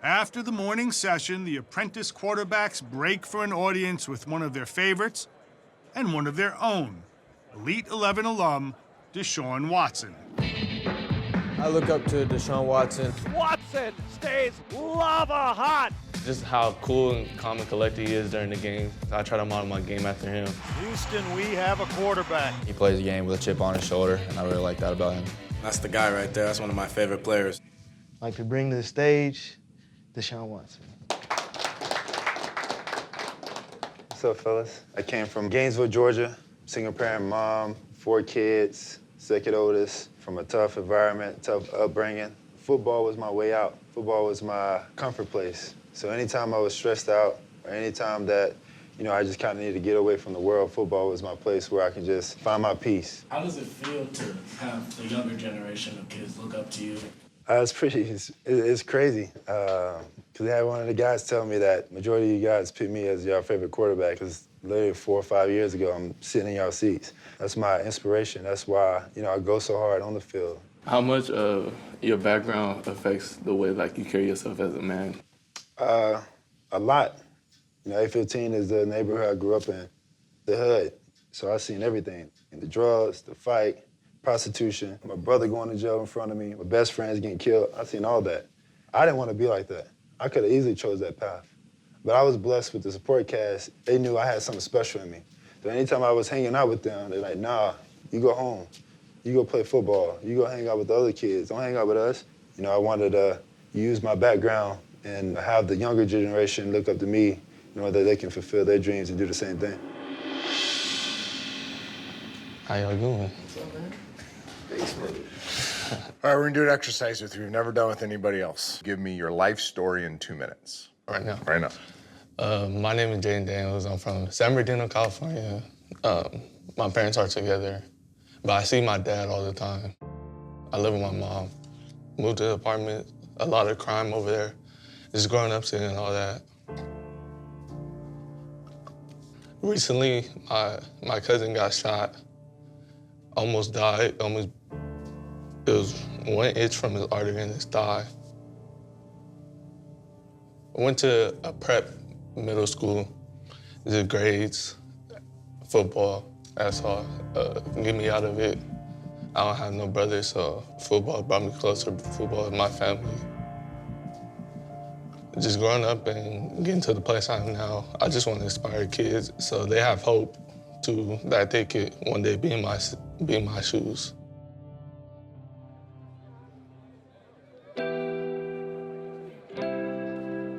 After the morning session, the apprentice quarterbacks break for an audience with one of their favorites and one of their own, Elite 11 alum Deshaun Watson. I look up to Deshaun Watson. Watson stays lava hot. Just how cool and calm and collected he is during the game. I try to model my game after him. Houston, we have a quarterback. He plays the game with a chip on his shoulder, and I really like that about him. That's the guy right there. That's one of my favorite players. Like to bring to the stage, Deshaun Watson. What's up, fellas? I came from Gainesville, Georgia. Single parent mom, 4 kids, second oldest, from a tough environment, tough upbringing. Football was my way out. Football was my comfort place. So anytime I was stressed out, or anytime that, I just kind of needed to get away from the world, football was my place where I can just find my peace. How does it feel to have the younger generation of kids look up to you? It's crazy. Because I had one of the guys tell me that majority of you guys pick me as your favorite quarterback, because literally 4 or 5 years ago, I'm sitting in y'all seats. That's my inspiration. That's why, I go so hard on the field. How much of your background affects the way you carry yourself as a man? A lot. A15 is the neighborhood I grew up in, the hood. So I've seen everything. The drugs, the fight, prostitution, my brother going to jail in front of me, my best friends getting killed. I've seen all that. I didn't want to be like that. I could have easily chose that path. But I was blessed with the support cast. They knew I had something special in me. So anytime I was hanging out with them, they're like, nah, you go home. You go play football. You go hang out with the other kids. Don't hang out with us. I wanted to use my background and have the younger generation look up to me, that they can fulfill their dreams and do the same thing. How y'all doing? All right, we're gonna do an exercise with you we've never done with anybody else. Give me your life story in 2 minutes. Right now? Right now. My name is Jaden Daniels. I'm from San Bernardino, California. My parents are together, but I see my dad all the time. I live with my mom. Moved to the apartment, a lot of crime over there. Just growing up seeing all that. Recently, my cousin got shot, almost died. It was 1 inch from his artery in his thigh. I went to a prep middle school, did grades, football, that's all. Get me out of it. I don't have no brothers, so football brought me closer. Football is my family. Just growing up and getting to the place I am now, I just want to inspire kids so they have hope that they could one day be in my shoes.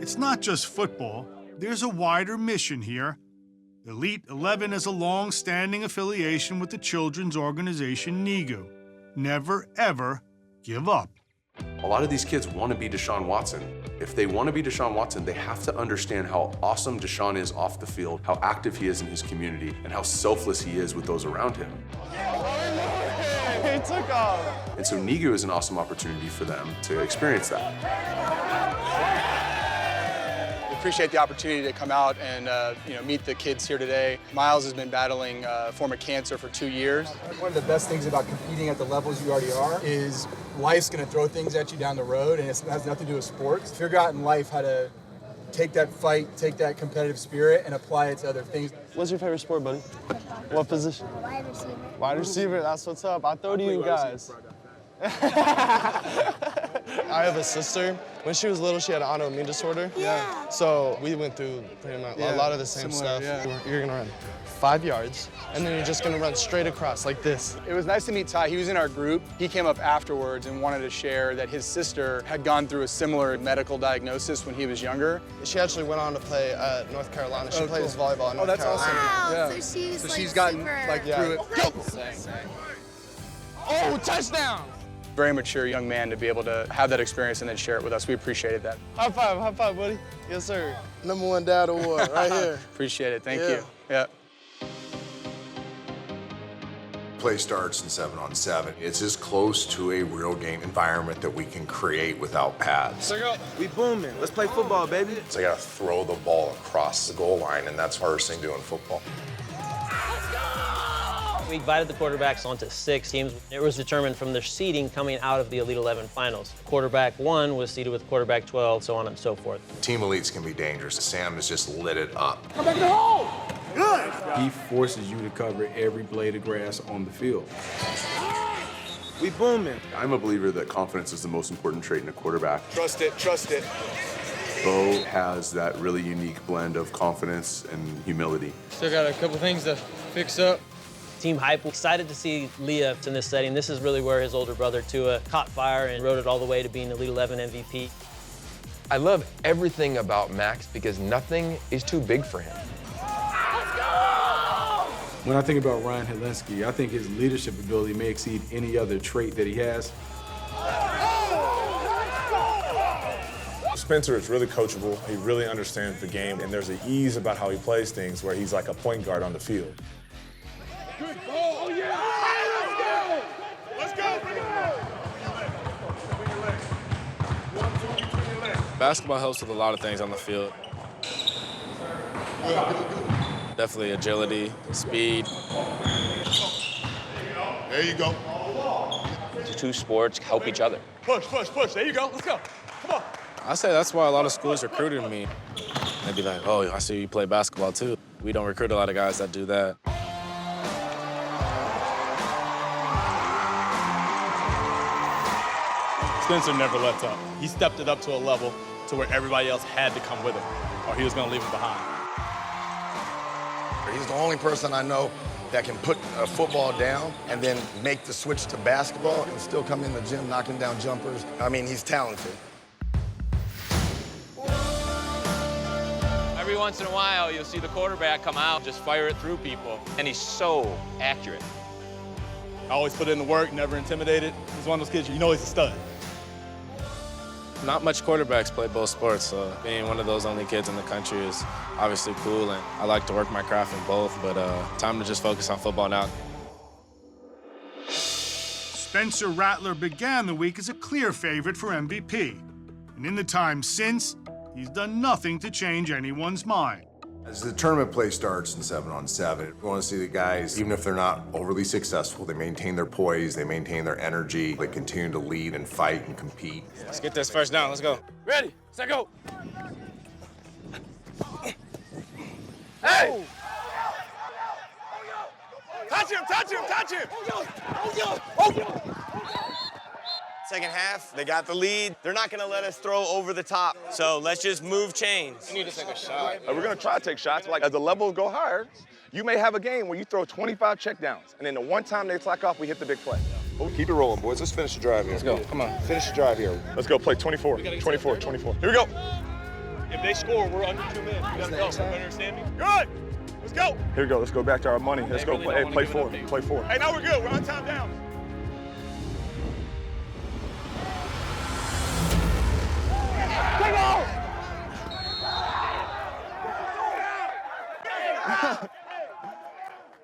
It's not just football. There's a wider mission here. Elite 11 has a long-standing affiliation with the children's organization NEGU. Never, ever give up. A lot of these kids want to be Deshaun Watson. If they want to be Deshaun Watson, they have to understand how awesome Deshaun is off the field, how active he is in his community, and how selfless he is with those around him. He took off. And so NEGU is an awesome opportunity for them to experience that. We appreciate the opportunity to come out and meet the kids here today. Miles has been battling a form of cancer for 2 years. One of the best things about competing at the levels you already are is life's going to throw things at you down the road, and it has nothing to do with sports. Figure out in life how to take that fight, take that competitive spirit, and apply it to other things. What's your favorite sport, buddy? What position? Wide receiver. Wide receiver, that's what's up. I throw to you guys. I have a sister. When she was little, she had an autoimmune disorder. Yeah. So we went through pretty much a lot of the same stuff. Yeah. You're gonna run 5 yards, and then you're just gonna run straight across like this. It was nice to meet Ty. He was in our group. He came up afterwards and wanted to share that his sister had gone through a similar medical diagnosis when he was younger. She actually went on to play at North Carolina. She plays volleyball at North that's Carolina. awesome. Wow, Yeah. so she's gotten through it. Oh, touchdown! Very mature young man to be able to have that experience and then share it with us. We appreciated that. High five, buddy. Yes, sir. #1 dad award right here. Appreciate it. Thank you. Yeah. Play starts in 7-on-7. It's as close to a real game environment that we can create without pads. We booming. Let's play football, baby. So I gotta throw the ball across the goal line, and that's the hardest thing doing football. We divided the quarterbacks onto 6 teams. It was determined from their seeding coming out of the Elite 11 finals. Quarterback 1 was seeded with quarterback 12, so on and so forth. Team elites can be dangerous. Sam has just lit it up. Come back to the hole! Good! He forces you to cover every blade of grass on the field. We booming. I'm a believer that confidence is the most important trait in a quarterback. Trust it, trust it. Bo has that really unique blend of confidence and humility. Still got a couple things to fix up. Team hype, excited to see Leah in this setting. This is really where his older brother Tua caught fire and rode it all the way to being Elite 11 MVP. I love everything about Max because nothing is too big for him. When I think about Ryan Helinski, I think his leadership ability may exceed any other trait that he has. Spencer is really coachable. He really understands the game, and there's an ease about how he plays things where he's like a point guard on the field. Good ball! Oh, yeah! Let's go! Basketball helps with a lot of things on the field. Definitely agility, speed. There you go. The two sports help each other. Push, push, push. There you go. Let's go. Come on. I say that's why a lot of schools recruited me. They'd be like, oh, I see you play basketball too. We don't recruit a lot of guys that do that. Spencer never lets up. He stepped it up to a level to where everybody else had to come with him, or he was going to leave him behind. He's the only person I know that can put a football down and then make the switch to basketball and still come in the gym knocking down jumpers. I mean, he's talented. Every once in a while, you'll see the quarterback come out, just fire it through people. And he's so accurate. I always put in the work, never intimidated. He's one of those kids, you know he's a stud. Not much quarterbacks play both sports, so being one of those only kids in the country is obviously cool, and I like to work my craft in both, but time to just focus on football now. Spencer Rattler began the week as a clear favorite for MVP, and in the time since, he's done nothing to change anyone's mind. As the tournament play starts in 7-on-7, we want to see the guys, even if they're not overly successful, they maintain their poise, they maintain their energy, they continue to lead and fight and compete. Let's get this first down, let's go. Ready, set, go. Hey! Touch him, touch him, touch him! Second half, they got the lead. They're not gonna let us throw over the top. So let's just move chains. You need to take a shot. We're gonna try to take shots. Like, as the levels go higher, you may have a game where you throw 25 checkdowns, and then the one time they slack off, we hit the big play. Well, keep it rolling, boys. Let's finish the drive here. Let's go, come on. Finish the drive here. Let's go play 24, 24, 24. Here we go. If they score, we're under 2 minutes. You gotta go. You understand me? Good. Let's go. Here we go. Let's go back to our money. Let's go play. Hey, play four. Play four. Hey, now we're good. We're on time down. Come on!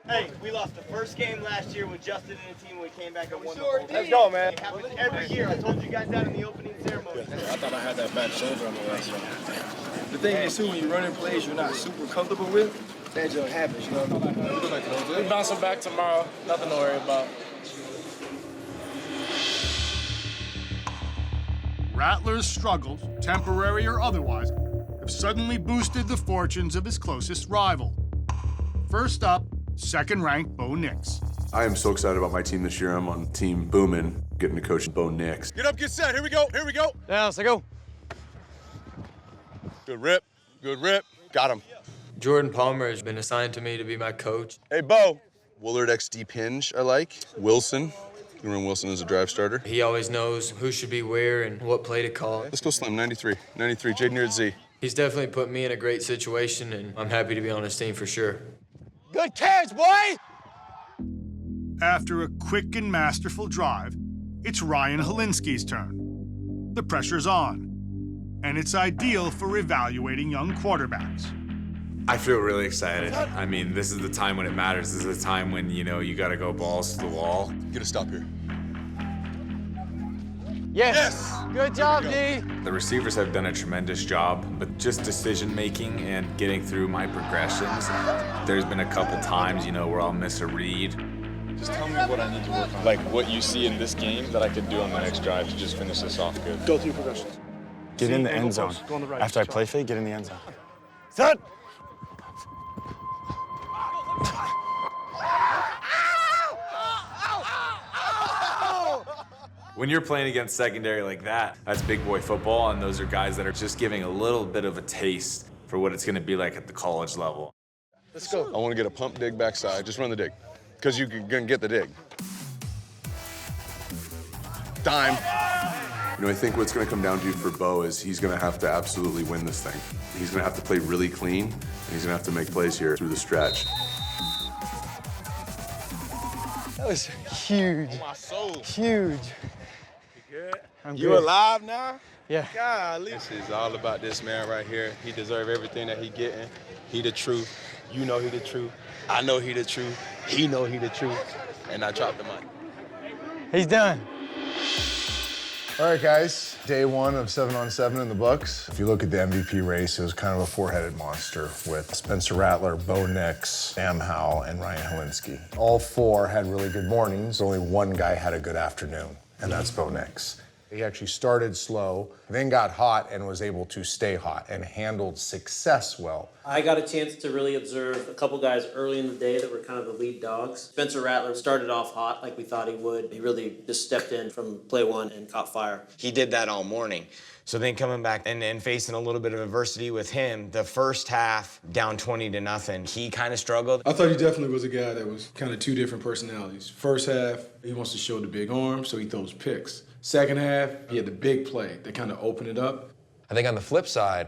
Hey, we lost the first game last year with Justin and the team. We came back and won the Sure whole did. Let's go, man. It happens every year. I told you guys that in the opening ceremony. I thought I had that back shoulder on the last one. The thing is, too, when you're running plays you're not super comfortable with, that just happens, you know? We're bouncing back tomorrow. Nothing to worry about. Rattler's struggles, temporary or otherwise, have suddenly boosted the fortunes of his closest rival. First up, second-ranked Bo Nix. I am so excited about my team this year. I'm on Team Boomin, getting to coach Bo Nix. Get up, get set. Here we go. Here we go. Down, let's go. Good rip. Good rip. Got him. Jordan Palmer has been assigned to me to be my coach. Hey, Bo. Willard XD Pinge, I like. Wilson. You remember Wilson as a drive starter? He always knows who should be where and what play to call. Let's go Slim, 93. 93, Jaden, you're at Z. He's definitely put me in a great situation, and I'm happy to be on his team for sure. Good catch, boy! After a quick and masterful drive, it's Ryan Helinski's turn. The pressure's on, and it's ideal for evaluating young quarterbacks. I feel really excited. I mean, this is the time when it matters. This is the time when, you know, you got to go balls to the wall. Get a stop here. Yes! Good job, D! The receivers have done a tremendous job, but just decision-making and getting through my progressions. There's been a couple times, you know, where I'll miss a read, Just tell me what I need to work on. Like what you see in this game that I could do on the next drive to just finish this off good. Go through progressions. Get in the end zone. Go on the right. After I play fake, get in the end zone. Set. When you're playing against secondary like that, that's big boy football, and those are guys that are just giving a little bit of a taste for what it's gonna be like at the college level. Let's go. I want to get a pump dig backside. Just run the dig, because you're going to get the dig. Time. You know, I think what's going to come down to for Bo is he's going to have to absolutely win this thing. He's going to have to play really clean, and he's going to have to make plays here through the stretch. That was huge. On my soul. Huge. You alive now? Yeah. Golly. This is all about this man right here. He deserves everything that he getting. He the truth. You know he the truth. I know he the truth. He know he the truth. And I dropped the mic. He's done. All right, guys, day one of 7-on-7 in the books. If you look at the MVP race, it was kind of a four-headed monster with Spencer Rattler, Bo Nix, Sam Howell, and Ryan Helinski. All four had really good mornings. Only one guy had a good afternoon, and that's Bo Nix. He actually started slow, then got hot and was able to stay hot and handled success well. I got a chance to really observe a couple guys early in the day that were kind of the lead dogs. Spencer Rattler started off hot like we thought he would. He really just stepped in from play one and caught fire. He did that all morning. So then coming back and facing a little bit of adversity with him, the first half down 20-0, he kind of struggled. I thought he definitely was a guy that was kind of two different personalities. First half, he wants to show the big arm, so he throws picks. Second half, he had the big play that kind of opened it up. I think on the flip side,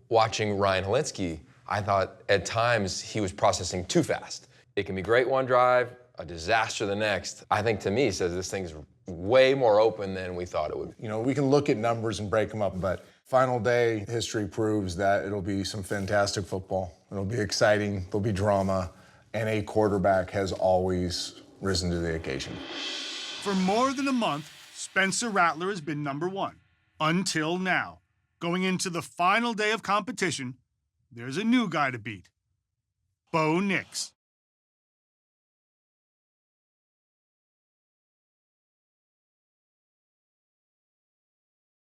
watching Ryan Helinski, I thought at times he was processing too fast. It can be great one drive, a disaster the next. I think to me says this thing's way more open than we thought it would. You know, we can look at numbers and break them up, but final day, history proves that it'll be some fantastic football. It'll be exciting, there'll be drama, and a quarterback has always risen to the occasion. For more than a month, Spencer Rattler has been number one, until now. Going into the final day of competition, there's a new guy to beat, Bo Nix.